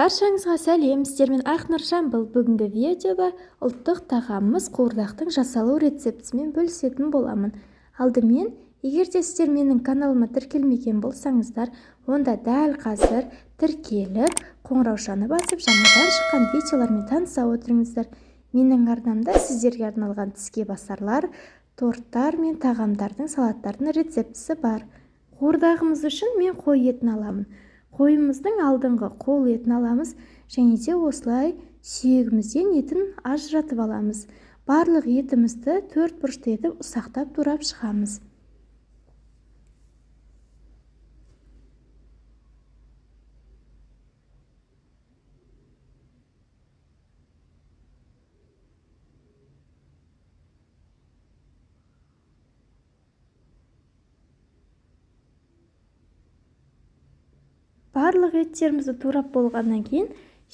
Баршаңызға сәлем, сіздермен Ақнұр Жамбыл. Бүгінгі видеода ұлттық тағамымыз қуырдақтың жасалу рецептісімен бөлісетін боламын. Алдымен, егер де сіздер менің каналыма тіркелмеген болсаңыздар, онда дәл қазір тіркеліп, қоңыраушаны басып, жаңадан шыққан видеолармен таныса отырыңыздар. Менің арнамда сіздерге арналған тіске басарлар, торттар мен тағамдардың, салаттардың рецептісі бар. Қуырдағымыз үшін мен қой етін аламын. Қойымыздың алдыңғы қол етін аламыз және де осылай сүйегімізден етін ажыратып аламыз. Барлық етімізді 4 бұрышты етіп ұсақтап турап шығамыз. Барлық еттерімізді турап болғаннан кейін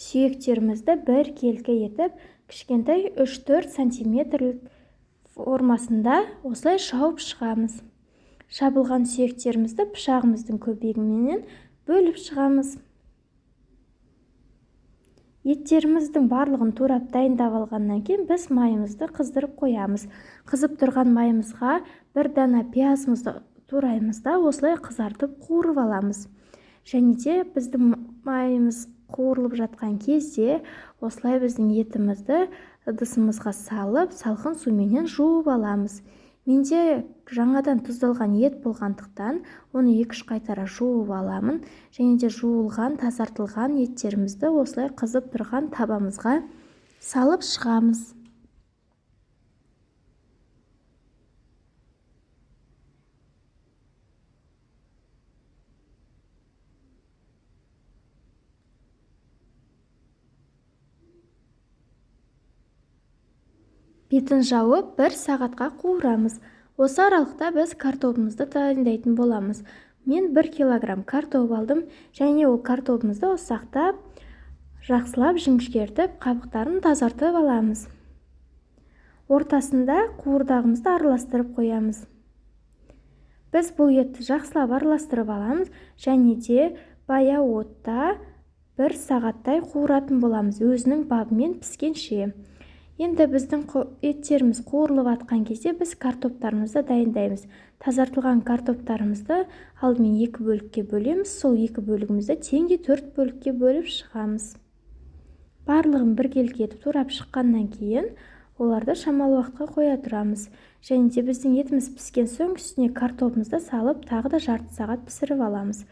сүйектерімізді бір келкі етіп, кішкентай 3-4 сантиметрлік формасында осылай шауып шығамыз. Шабылған сүйектерімізді пышағымыздың көмегімен бөліп шығамыз. Еттеріміздің барлығын турап дайындап алғаннан кейін біз майымызды қыздырып қоямыз. Қызып тұрған майымызға бір дана пиязымызды тураймыз да осылай қызартып қуырып аламыз. Және де біздің майымыз қуырылып жатқан кезде осылай біздің етімізді ыдысымызға салып, салқын суменен жуып аламыз. Менде жаңадан тұздалған ет болғандықтан, оны 2-3 қайтара жуып аламын. Және де жуылған, тазартылған еттерімізді осылай қызып тұрған табамызға салып шығамыз. Бетін жауып 1 сағатқа қуырамыз. Осы аралықта біз картобымызды дайындайтын боламыз. Мен 1 килограмм картоп алдым және ол картобымызды ұсақтап, жақсылап жіңішкертіп, қабықтарын тазартып аламыз. Ортасында қуырдағымызды араластырып қоямыз. Біз бұл етті жақсылап араластырып аламыз және де баяу отта 1 сағаттай қуыратын боламыз, өзінің бабымен піскенше. Енді біздің еттеріміз қуырылып атқан кезде біз картоптарымызды дайындаймыз. Тазартылған картоптарымызды алдымен 2 бөлікке бөлеміз. Сол 2 бөлігімізді теңде 4 бөлікке бөліп шығамыз. Барлығын бір келкі етіп турап шыққаннан кейін оларды шамалы уақытқа қоя тұрамыз. Және де біздің етіміз піскен соң үстіне картопымызды салып, тағы да жарты сағат пісіріп аламыз.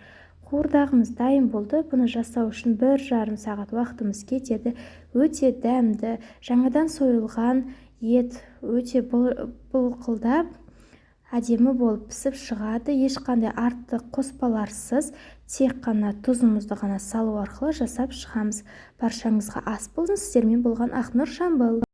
Қуырдағымыз дайын болды. Бұны жасау үшін 1,5 сағат уақытымыз кетеді. Өте дәмді, жаңадан сойылған ет өте бұлқылдап, әдемі болып пісіп шығады. Ешқандай артық қоспаларсыз, тек қана тұзымызды ғана салу арқылы жасап шығамыз. Баршаңызға ас болсын. Сіздермен болған Ақнұр Жамбыл.